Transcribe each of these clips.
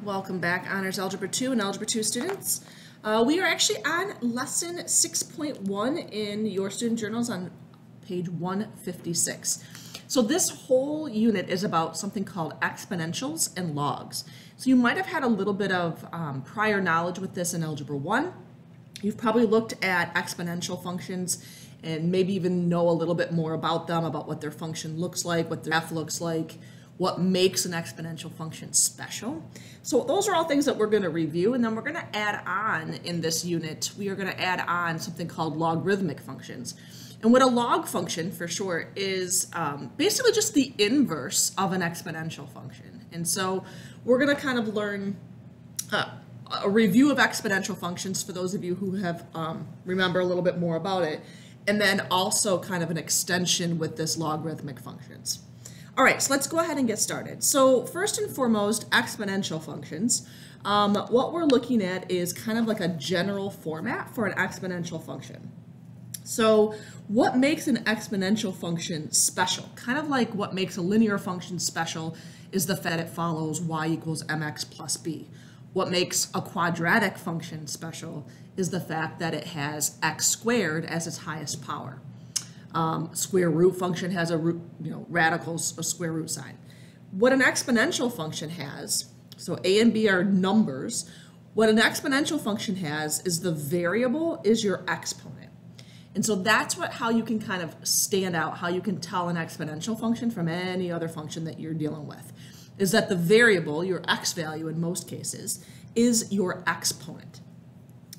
Welcome back, Honors Algebra 2 and Algebra 2 students. We are actually on lesson 6.1 in your student journals on page 156. So this whole unit is about something called exponentials and logs. So you might have had a little bit of prior knowledge with this in Algebra 1. You've probably looked at exponential functions and maybe even know a little bit more about them, about what their function looks like, what their graph looks like, what makes an exponential function special. So those are all things that we're going to review, and then we're going to add on in this unit, we are going to add on something called logarithmic functions. And what a log function, for short, is basically just the inverse of an exponential function. And so we're going to kind of learn a review of exponential functions for those of you who have remember a little bit more about it, and then also kind of an extension with this logarithmic functions. All right, so let's go ahead and get started. So first and foremost, exponential functions. What we're looking at is kind of like a general format for an exponential function. So what makes an exponential function special? Kind of like what makes a linear function special is the fact that it follows y equals mx plus b. What makes a quadratic function special is the fact that it has x squared as its highest power. Square root function has a root, radicals, a square root sign. What an exponential function has, so a and b are numbers, what an exponential function has is the variable is your exponent. And so that's how you can kind of stand out, how you can tell an exponential function from any other function that you're dealing with, is that the variable, your x value in most cases, is your exponent.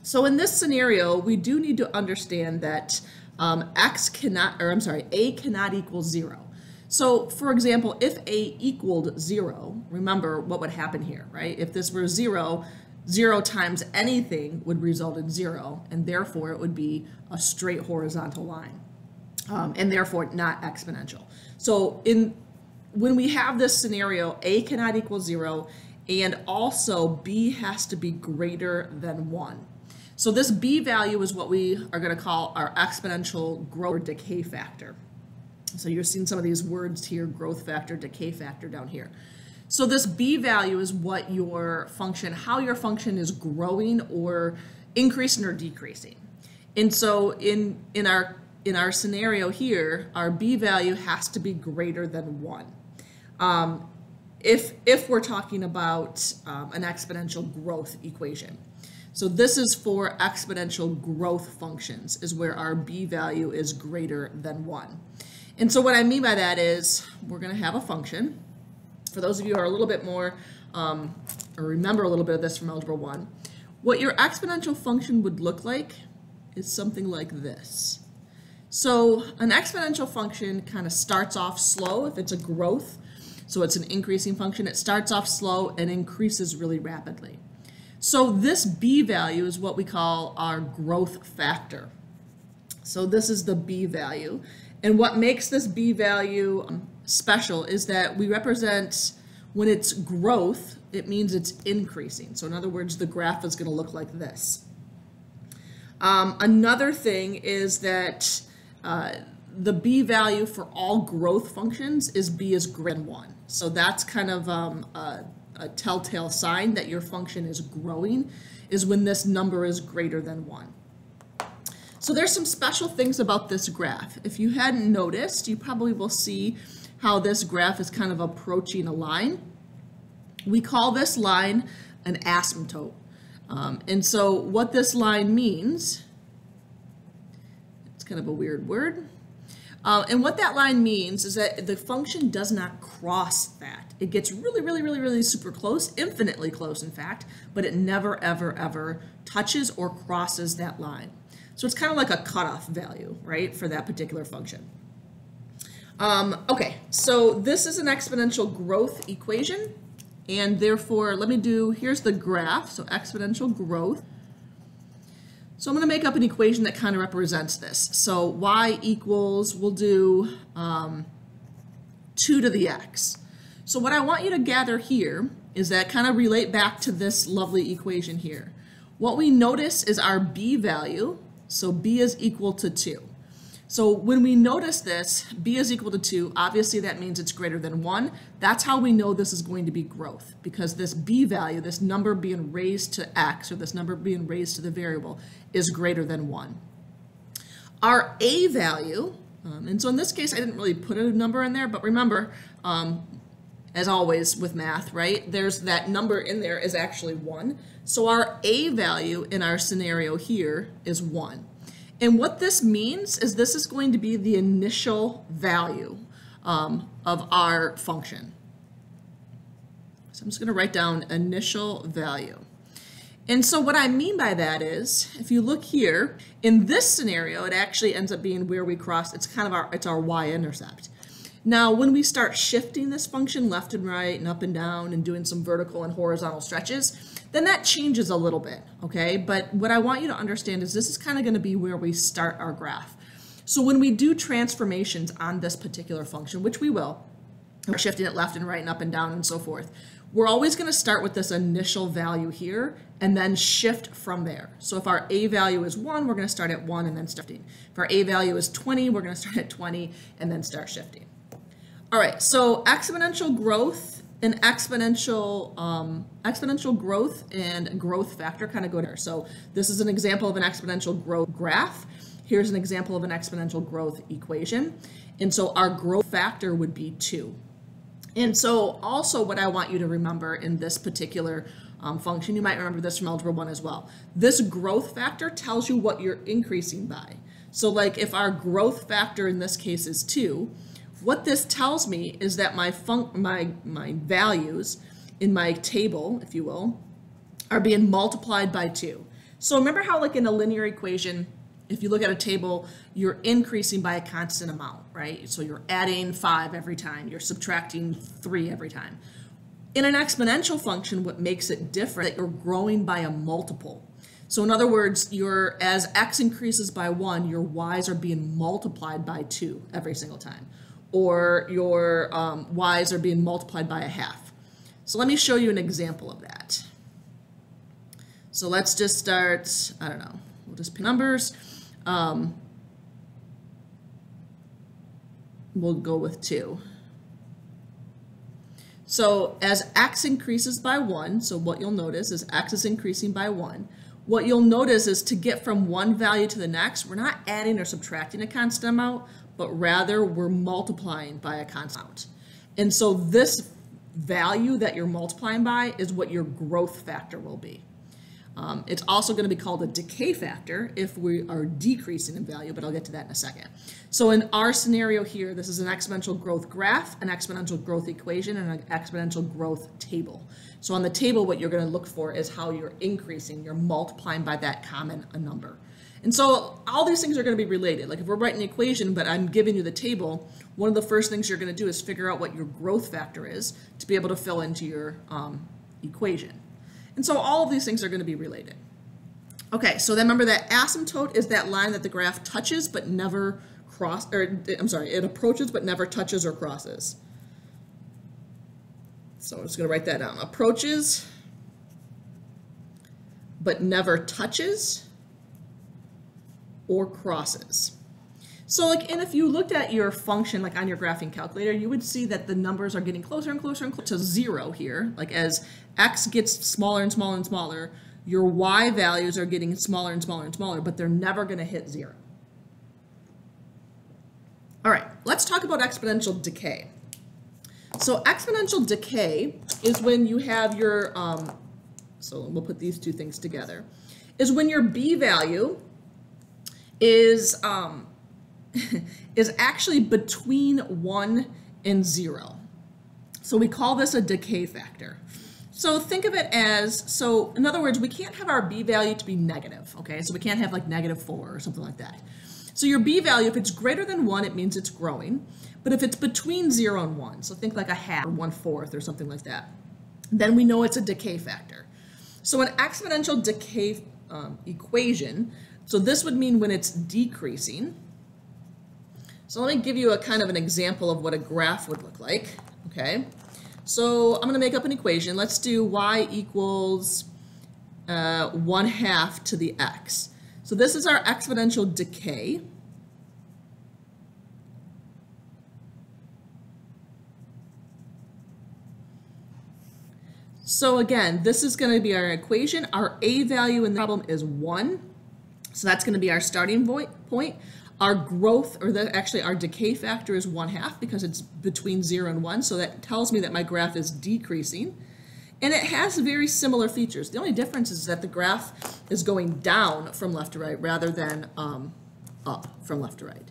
So in this scenario, we do need to understand that a cannot equal 0. So for example, if a equaled 0, remember what would happen here, right? If this were 0, 0 times anything would result in 0, and therefore it would be a straight horizontal line, and therefore not exponential. So when we have this scenario, a cannot equal 0, and also b has to be greater than 1. So this b value is what we are going to call our exponential growth or decay factor. So you're seeing some of these words here, growth factor, decay factor down here. So this b value is what your function, how your function is growing or increasing or decreasing. And so in our scenario here, our b value has to be greater than 1. If we're talking about an exponential growth equation. So this is for exponential growth functions, is where our b value is greater than 1. And so what I mean by that is we're going to have a function. For those of you who are a little bit more, or remember a little bit of this from Algebra 1, what your exponential function would look like is something like this. So an exponential function kind of starts off slow if it's a growth. So it's an increasing function. It starts off slow and increases really rapidly. So this b value is what we call our growth factor. So this is the b value. And what makes this b value special is that we represent when it's growth, it means it's increasing. So in other words, the graph is going to look like this. Another thing is that the b value for all growth functions is b is greater than 1. So that's kind of a telltale sign that your function is growing, is when this number is greater than 1. So there's some special things about this graph. If you hadn't noticed, you probably will see how this graph is kind of approaching a line. We call this line an asymptote. And so what this line means, it's kind of a weird word, and what that line means is that the function does not cross that. It gets really super close, infinitely close in fact, but it never ever touches or crosses that line. So it's kind of like a cutoff value, right, for that particular function. Okay, so this is an exponential growth equation, and therefore here's the graph, so exponential growth. So I'm going to make up an equation that kind of represents this. So y equals, we'll do 2 to the x. So what I want you to gather here is that kind of relate back to this lovely equation here. What we notice is our b value, so b is equal to 2. So when we notice this, b is equal to 2, obviously that means it's greater than 1. That's how we know this is going to be growth, because this b value, this number being raised to x, or this number being raised to the variable, is greater than 1. Our a value, and so in this case I didn't really put a number in there, but remember, as always with math, right, there's that number in there is actually 1. So our a value in our scenario here is 1. And what this means is this is going to be the initial value of our function. So I'm just going to write down initial value. And so what I mean by that is, if you look here, in this scenario, it actually ends up being where we cross, it's kind of it's our y-intercept. Now, when we start shifting this function left and right and up and down and doing some vertical and horizontal stretches, then that changes a little bit, okay? But what I want you to understand is this is kind of going to be where we start our graph. So when we do transformations on this particular function, which we will, we're shifting it left and right and up and down and so forth, we're always going to start with this initial value here and then shift from there. So if our a value is 1, we're going to start at 1 and then shifting. If our a value is 20, we're going to start at 20 and then start shifting. All right, so exponential growth and exponential growth and growth factor kind of go together. So this is an example of an exponential growth graph. Here's an example of an exponential growth equation. And so our growth factor would be 2. And so also what I want you to remember in this particular function, you might remember this from Algebra 1 as well. This growth factor tells you what you're increasing by. So like if our growth factor in this case is 2, what this tells me is that my values in my table, if you will, are being multiplied by 2. So remember how like in a linear equation, if you look at a table, you're increasing by a constant amount, right? So you're adding 5 every time, you're subtracting 3 every time. In an exponential function, what makes it different is that you're growing by a multiple. So in other words, as x increases by 1, your y's are being multiplied by 2 every single time. Or your y's are being multiplied by a half. So let me show you an example of that. So let's just start, I don't know, we'll just pick numbers. We'll go with 2. So as x increases by 1, so what you'll notice is x is increasing by 1. What you'll notice is to get from one value to the next, we're not adding or subtracting a constant amount, but rather we're multiplying by a constant amount. And so this value that you're multiplying by is what your growth factor will be. It's also going to be called a decay factor if we are decreasing in value, but I'll get to that in a second. So in our scenario here, this is an exponential growth graph, an exponential growth equation, and an exponential growth table. So on the table, what you're going to look for is how you're increasing, you're multiplying by that common number. And so all these things are going to be related. Like if we're writing an equation, but I'm giving you the table, one of the first things you're going to do is figure out what your growth factor is to be able to fill into your equation. And so all of these things are going to be related. Okay, so then remember that asymptote is that line that the graph touches but never it approaches but never touches or crosses. So I'm just going to write that down. Approaches but never touches or crosses. So like, and if you looked at your function like on your graphing calculator, you would see that the numbers are getting closer and closer and closer to 0 here. Like as x gets smaller and smaller and smaller, your y values are getting smaller and smaller and smaller, but they're never going to hit 0. All right, let's talk about exponential decay. So exponential decay is when you have your, so we'll put these two things together, is when your b value is actually between 1 and 0. So we call this a decay factor. So think of it as, so in other words, we can't have our b value to be negative, okay? So we can't have like -4 or something like that. So your b value, if it's greater than 1, it means it's growing. But if it's between 0 and 1, so think like a half or 1/4 or something like that, then we know it's a decay factor. So an exponential decay equation, so this would mean when it's decreasing. So let me give you a kind of an example of what a graph would look like, okay? So I'm going to make up an equation. Let's do y equals 1/2 to the x. So this is our exponential decay. So again, this is going to be our equation. Our a value in the problem is 1. So that's going to be our starting point. Our growth, or actually our decay factor is 1/2 because it's between 0 and 1. So that tells me that my graph is decreasing. And it has very similar features. The only difference is that the graph is going down from left to right rather than up from left to right.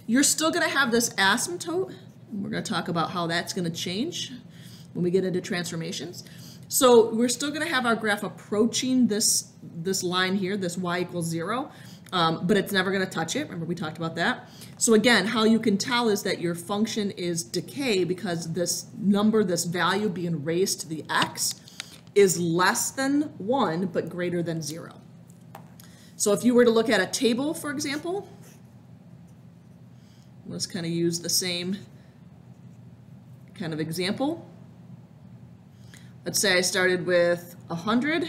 You're still going to have this asymptote. And we're going to talk about how that's going to change when we get into transformations. So we're still going to have our graph approaching this line here, this y equals 0, but it's never going to touch it. Remember, we talked about that. So again, how you can tell is that your function is decay because this number, this value being raised to the x is less than 1 but greater than 0. So if you were to look at a table, for example, let's kind of use the same kind of example. Let's say I started with 100,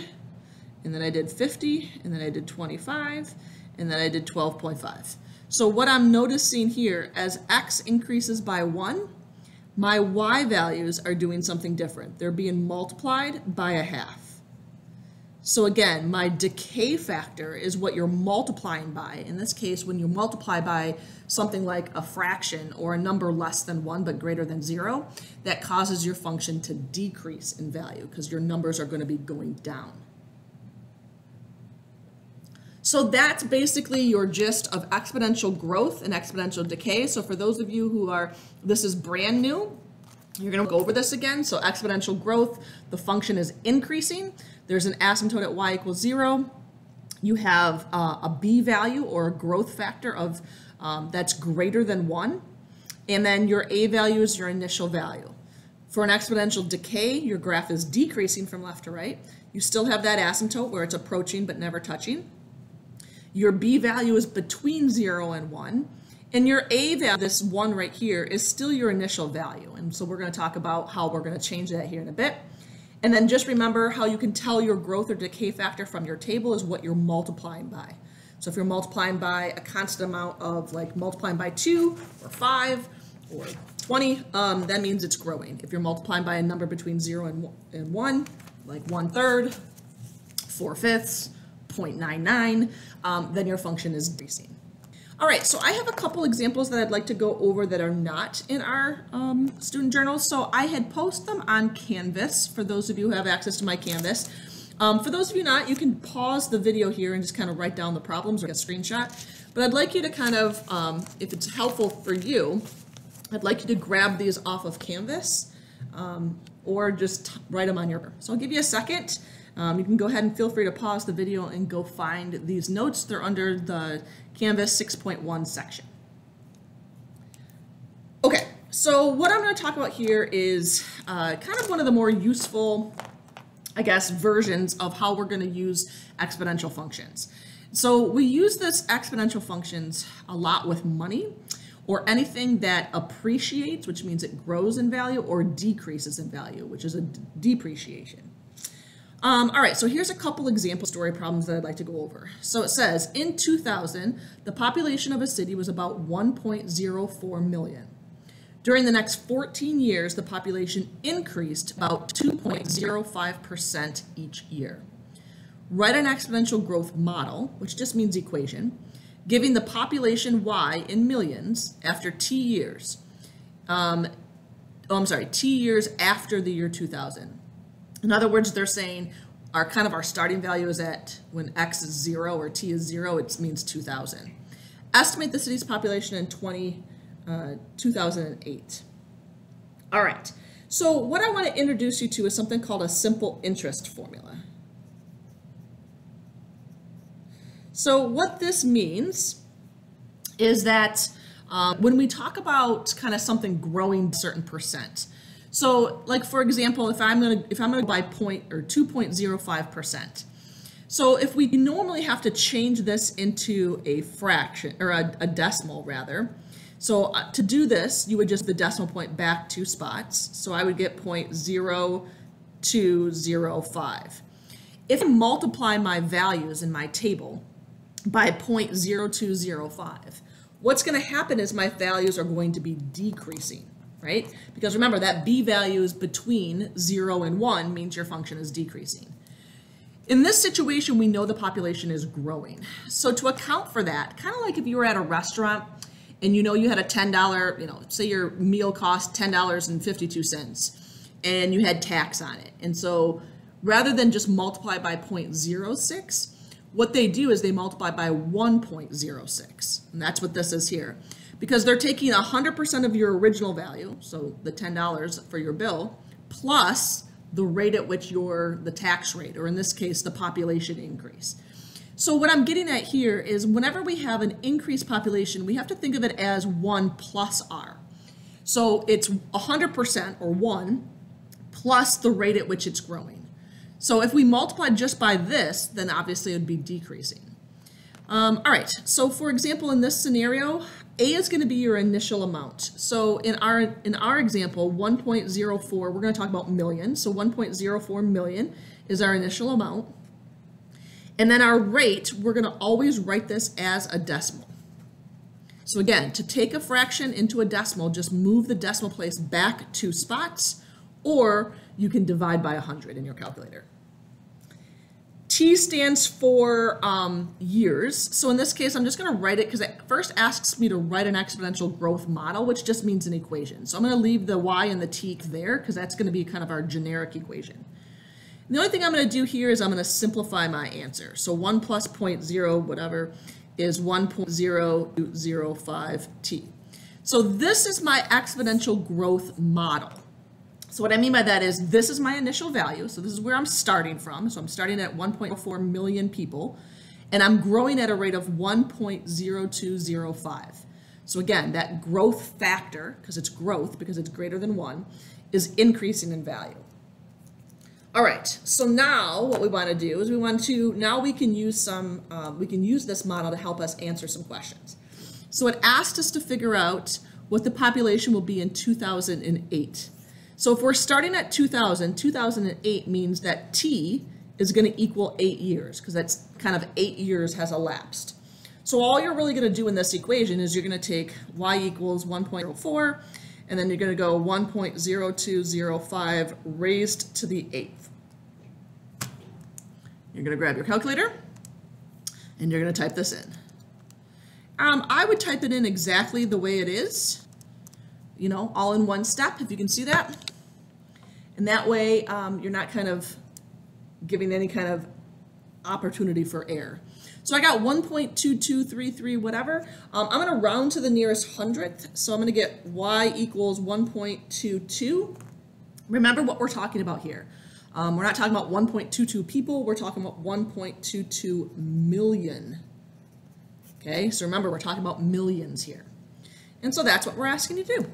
and then I did 50, and then I did 25, and then I did 12.5. So what I'm noticing here, as x increases by 1, my y values are doing something different. They're being multiplied by 1/2. So again, my decay factor is what you're multiplying by. In this case, when you multiply by something like a fraction or a number less than 1 but greater than 0, that causes your function to decrease in value because your numbers are going to be going down. So that's basically your gist of exponential growth and exponential decay. So for those of you who this is brand new, you're going to go over this again. So exponential growth, the function is increasing. There's an asymptote at y equals 0. You have a b value or a growth factor of that's greater than 1. And then your a value is your initial value. For an exponential decay, your graph is decreasing from left to right. You still have that asymptote where it's approaching but never touching. Your b value is between 0 and 1. And your a value, this 1 right here, is still your initial value. And so we're going to talk about how we're going to change that here in a bit. And then just remember how you can tell your growth or decay factor from your table is what you're multiplying by. So if you're multiplying by a constant amount of, like multiplying by 2 or 5 or 20, that means it's growing. If you're multiplying by a number between 0 and 1, like 1/3, 4/5, 0.99, then your function is decreasing. All right, so I have a couple examples that I'd like to go over that are not in our student journals. So I had posted them on Canvas for those of you who have access to my Canvas. For those of you not, you can pause the video here and just kind of write down the problems or get a screenshot. But I'd like you to kind of, if it's helpful for you, I'd like you to grab these off of Canvas or just write them on your. So I'll give you a second. You can go ahead and feel free to pause the video and go find these notes. They're under the Canvas 6.1 section. Okay, so what I'm going to talk about here is kind of one of the more useful, I guess, versions of how we're going to use exponential functions. So we use this exponential functions a lot with money or anything that appreciates, which means it grows in value, or decreases in value, which is a depreciation. All right, so here's a couple example story problems that I'd like to go over. So it says, in 2000, the population of a city was about 1.04 million. During the next 14 years, the population increased about 2.05% each year. Write an exponential growth model, which just means equation, giving the population y in millions after t years. T years after the year 2000. In other words, they're saying our starting value is at when x is 0 or t is 0, it means 2000. Estimate the city's population in 2008. All right, so what I want to introduce you to is something called a simple interest formula. So what this means is that when we talk about kind of something growing a certain percent, so like for example, if I'm gonna buy 2.05%. So if we normally have to change this into a fraction or a decimal rather. So to do this, you would just the decimal point back 2 spots. So I would get 0.0205. If I multiply my values in my table by 0.0205, what's going to happen is my values are going to be decreasing. right? Because remember that b value is between 0 and 1 means your function is decreasing. In this situation, we know the population is growing. So to account for that, kind of like if you were at a restaurant and you know you had a $10, say your meal cost $10.52 and you had tax on it. And so rather than just multiply by 0.06, what they do is they multiply by 1.06. And that's what this is here. Because they're taking 100% of your original value, so the $10 for your bill, plus the rate at which the tax rate, or in this case, the population increase. So what I'm getting at here is whenever we have an increased population, we have to think of it as 1 plus r. So it's 100% or 1 plus the rate at which it's growing. So if we multiply just by this, then obviously it would be decreasing. All right, so for example, in this scenario, A is going to be your initial amount. So in our example, 1.04, we're going to talk about million. So 1.04 million is our initial amount. And then our rate, we're going to always write this as a decimal. So again, to take a fraction into a decimal, just move the decimal place back 2 spots, or you can divide by 100 in your calculator. T stands for years. So in this case, I'm just going to write it because it first asks me to write an exponential growth model, which just means an equation. So I'm going to leave the y and the t there because that's going to be kind of our generic equation. And the only thing I'm going to do here is I'm going to simplify my answer. So 1 plus 0.0 whatever is 1.0205 t. So this is my exponential growth model. So what I mean by that is this is my initial value. So this is where I'm starting from. So I'm starting at 1.4 million people, and I'm growing at a rate of 1.0205. So again, that growth factor, because it's growth, because it's greater than 1, is increasing in value. All right, so now what we want to do is now we can use this model to help us answer some questions. So it asked us to figure out what the population will be in 2008. So if we're starting at 2008 means that t is going to equal 8 years, because that's kind of 8 years has elapsed. So all you're really going to do in this equation is you're going to take y equals 1.04, and then you're going to go 1.0205 raised to the 8th. You're going to grab your calculator, and you're going to type this in. I would type it in exactly the way it is, all in one step, if you can see that. And that way, you're not kind of giving any kind of opportunity for error. So I got 1.2233 whatever. I'm going to round to the nearest hundredth. So I'm going to get y equals 1.22. Remember what we're talking about here. We're not talking about 1.22 people. We're talking about 1.22 million. Okay, so remember we're talking about millions here. And so that's what we're asking you to do.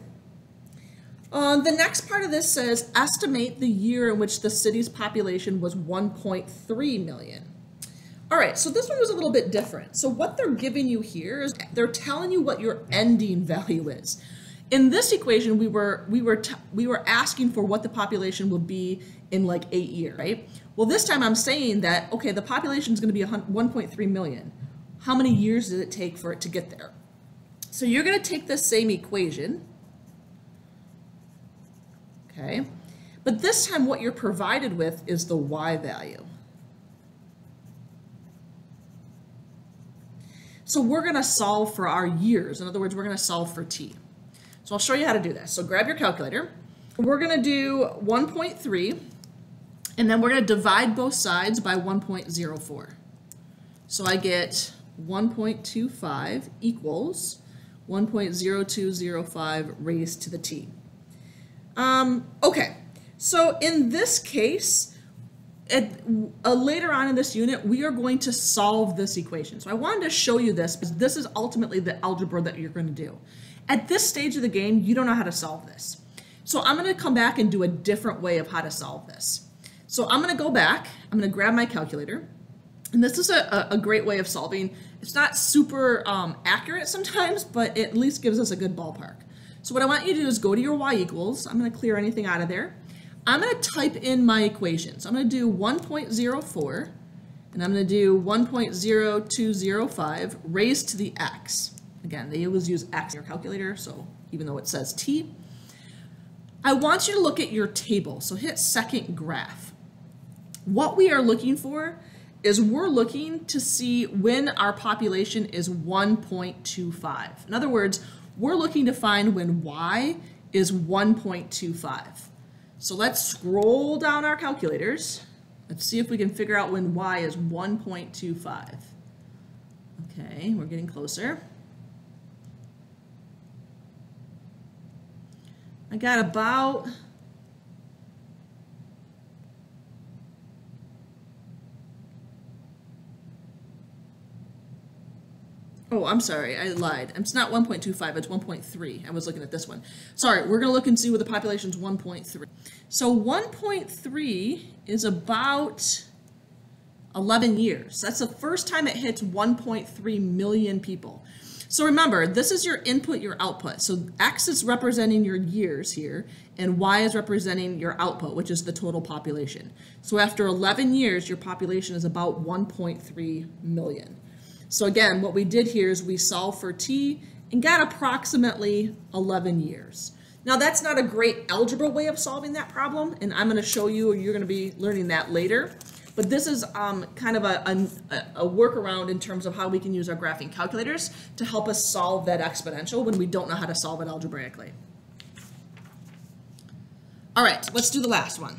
The next part of this says, estimate the year in which the city's population was 1.3 million. All right, so this one was a little bit different. So what they're giving you here is they're telling you what your ending value is. In this equation, we were asking for what the population would be in like 8 years, right? Well, this time I'm saying that, okay, the population is going to be 1.3 million. How many years did it take for it to get there? So you're going to take this same equation, okay? But this time what you're provided with is the y value. So we're going to solve for our years. In other words, we're going to solve for t. So I'll show you how to do this. So grab your calculator. We're going to do 1.3, and then we're going to divide both sides by 1.04. So I get 1.25 equals 1.0205 raised to the t. Okay, so in this case, later on in this unit, we are going to solve this equation. So I wanted to show you this because this is ultimately the algebra that you're going to do. At this stage of the game, you don't know how to solve this. So I'm going to come back and do a different way of how to solve this. So I'm going to go back, I'm going to grab my calculator, and this is a great way of solving. It's not super accurate sometimes, but it at least gives us a good ballpark. So what I want you to do is go to your y equals. I'm going to clear anything out of there. I'm going to type in my equation. So I'm going to do 1.04, and I'm going to do 1.0205 raised to the x. Again, they always use x in your calculator, so even though it says t. I want you to look at your table. So hit second graph. What we are looking for is we're looking to see when our population is 1.25. In other words, we're looking to find when y is 1.25. So let's scroll down our calculators. Let's see if we can figure out when y is 1.25. Okay, we're getting closer. I got about oh, I'm sorry, I lied. It's not 1.25, it's 1.3. I was looking at this one. Sorry, we're gonna look and see what the population's 1.3. So 1.3 is about 11 years. That's the first time it hits 1.3 million people. So remember, this is your input, your output. So X is representing your years here, and Y is representing your output, which is the total population. So after 11 years, your population is about 1.3 million. So again, what we did here is we solved for t and got approximately 11 years. Now that's not a great algebra way of solving that problem, and I'm going to show you, you're going to be learning that later. But this is kind of a workaround in terms of how we can use our graphing calculators to help us solve that exponential when we don't know how to solve it algebraically. All right, let's do the last one.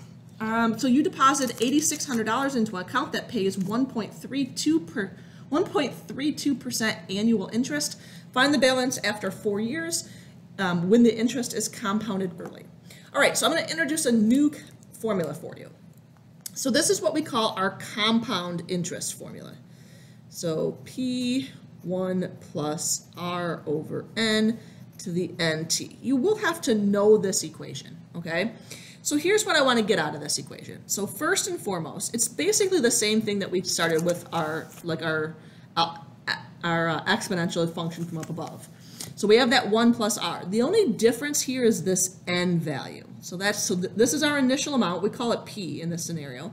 So you deposit $8,600 into an account that pays 1.32% annual interest. Find the balance after 4 years when the interest is compounded early. All right, so I'm going to introduce a new formula for you. So this is what we call our compound interest formula. So P1 plus R over N to the NT. You will have to know this equation, okay? So here's what I want to get out of this equation. So first and foremost, it's basically the same thing that we started with our exponential function from up above. So we have that 1 plus R. The only difference here is this N value. So this is our initial amount. We call it P in this scenario.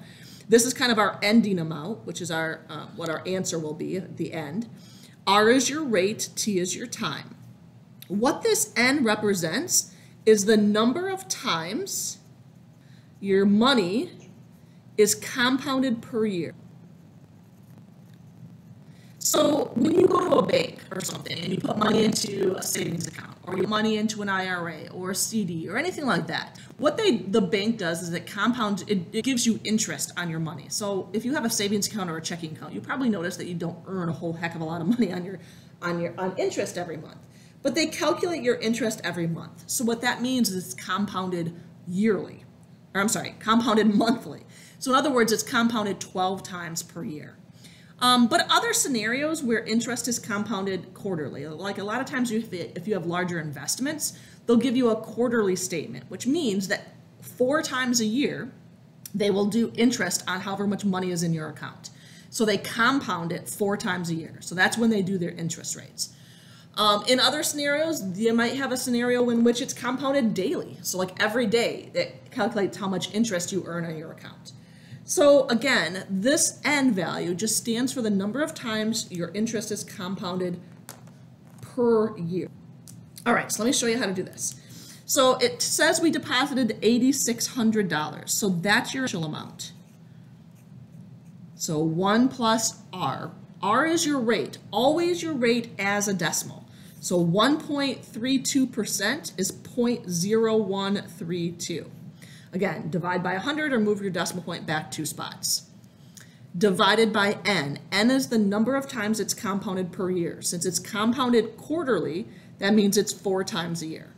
This is kind of our ending amount, which is our what our answer will be at the end. R is your rate, T is your time. What this N represents is the number of times your money is compounded per year. So when you go to a bank or something and you put money into a savings account or you put money into an IRA or a CD or anything like that, what the bank does is it compounds, it gives you interest on your money. So if you have a savings account or a checking account, you probably notice that you don't earn a whole heck of a lot of money on interest every month. But they calculate your interest every month. So what that means is it's compounded yearly, or I'm sorry, compounded monthly. So in other words, it's compounded 12 times per year. But other scenarios where interest is compounded quarterly, like a lot of times if you have larger investments, they'll give you a quarterly statement, which means that 4 times a year, they will do interest on however much money is in your account. So they compound it 4 times a year. So that's when they do their interest rates. In other scenarios, you might have a scenario in which it's compounded daily. So like every day, it calculates how much interest you earn on your account. So again, this N value just stands for the number of times your interest is compounded per year. All right, so let me show you how to do this. So it says we deposited $8,600. So that's your initial amount. So 1 plus R. R is your rate, always your rate as a decimal. So 1.32% is 0.0132. Again, divide by 100 or move your decimal point back 2 spots. Divided by N. N is the number of times it's compounded per year. Since it's compounded quarterly, that means it's 4 times a year.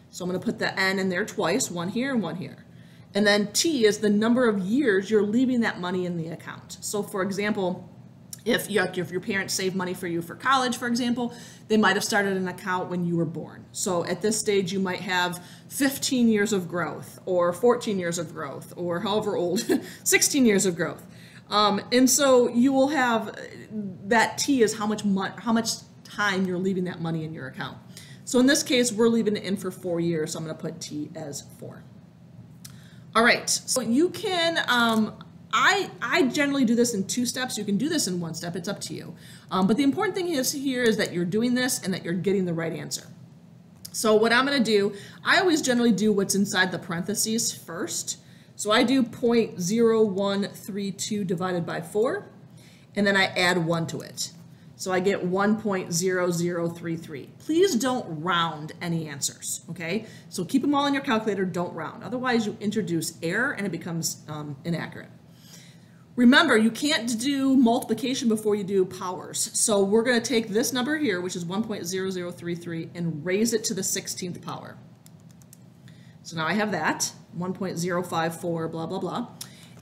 So I'm going to put the N in there twice, 1 here and 1 here. And then T is the number of years you're leaving that money in the account. So for example, if your parents save money for you for college, for example, they might have started an account when you were born. So at this stage, you might have 15 years of growth or 14 years of growth or however old, 16 years of growth. And so you will have that T is how much time you're leaving that money in your account. So in this case, we're leaving it in for 4 years. So I'm going to put T as 4. All right, so you can, I generally do this in 2 steps. You can do this in 1 step, it's up to you. But the important thing here is that you're doing this and that you're getting the right answer. So what I'm going to do, I always generally do what's inside the parentheses first. So I do 0.0132 divided by 4, and then I add 1 to it. So I get 1.0033. Please don't round any answers, okay? So keep them all in your calculator, don't round. Otherwise you introduce error and it becomes inaccurate. Remember, you can't do multiplication before you do powers. So we're going to take this number here, which is 1.0033, and raise it to the 16th power. So now I have that, 1.054, blah, blah, blah.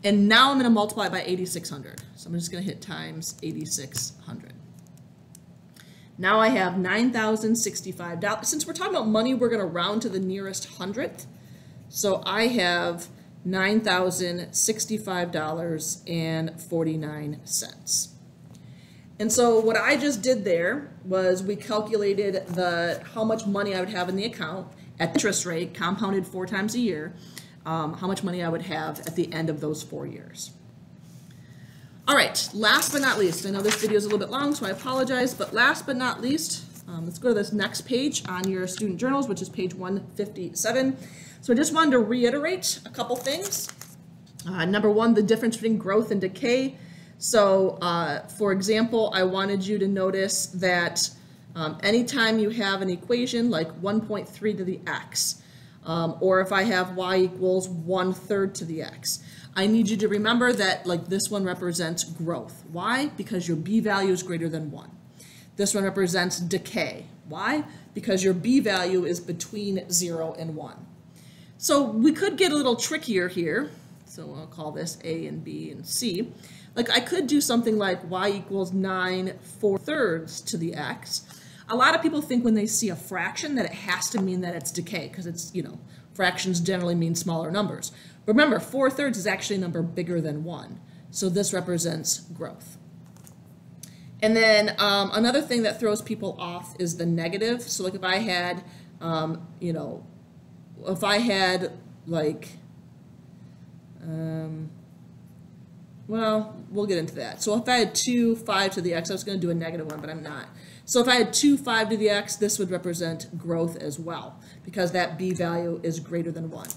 And now I'm going to multiply by 8,600. So I'm just going to hit times 8,600. Now I have $9,065. Since we're talking about money, we're going to round to the nearest hundredth. So I have $9,065.49. And so what I just did there was we calculated how much money I would have in the account at the interest rate, compounded 4 times a year, how much money I would have at the end of those 4 years. All right, last but not least, I know this video is a little bit long, so I apologize, but last but not least, let's go to this next page on your student journals, which is page 157. So I just wanted to reiterate a couple things. Number one, the difference between growth and decay. So for example, I wanted you to notice that anytime you have an equation like 1.3 to the x, or if I have y equals 1/3 to the x, I need you to remember that like this one represents growth. Why? Because your b value is greater than 1. This one represents decay. Why? Because your b value is between 0 and 1. So we could get a little trickier here. So I'll call this A and B and C. Like I could do something like y equals 9/4 to the x. A lot of people think when they see a fraction that it has to mean that it's decay because it's, fractions generally mean smaller numbers. But remember, 4/3 is actually a number bigger than 1. So this represents growth. And then another thing that throws people off is the negative. So like if I had, if I had like, well, we'll get into that. So if I had 2/5 to the x, I was going to do a negative one, but I'm not. So if I had 2/5 to the x, this would represent growth as well, because that b value is greater than 1.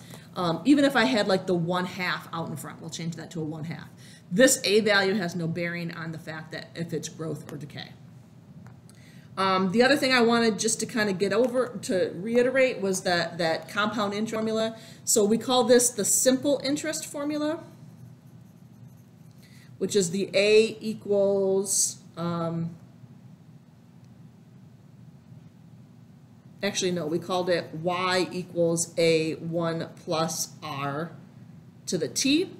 Even if I had like the 1/2 out in front, we'll change that to a 1/2. This a value has no bearing on the fact that if it's growth or decay. The other thing I wanted just to kind of get over, to reiterate, was that compound interest formula. So we call this the simple interest formula, which is the A equals, actually no, we called it y equals a1 plus r to the t.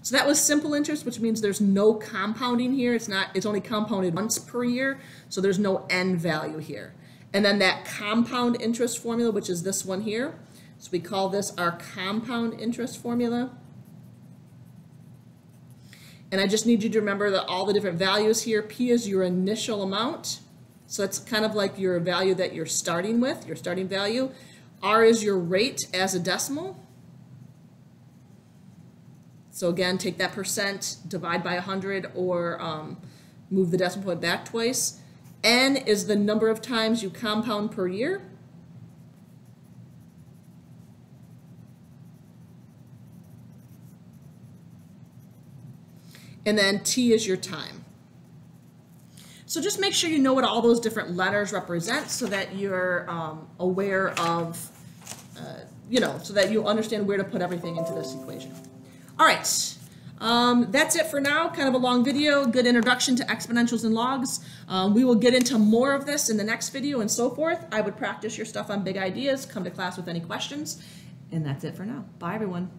So that was simple interest, which means there's no compounding here. It's only compounded once per year, so there's no n value here. And then that compound interest formula, which is this one here. So we call this our compound interest formula. And I just need you to remember that all the different values here. P is your initial amount. So that's kind of like your value that you're starting with, your starting value. R is your rate as a decimal. So again, take that percent, divide by 100, or move the decimal point back twice. N is the number of times you compound per year. And then T is your time. So just make sure you know what all those different letters represent so that you're aware of, so that you understand where to put everything into this equation. All right, that's it for now. Kind of a long video, good introduction to exponentials and logs. We will get into more of this in the next video and so forth. I would practice your stuff on big ideas, come to class with any questions, and that's it for now. Bye, everyone.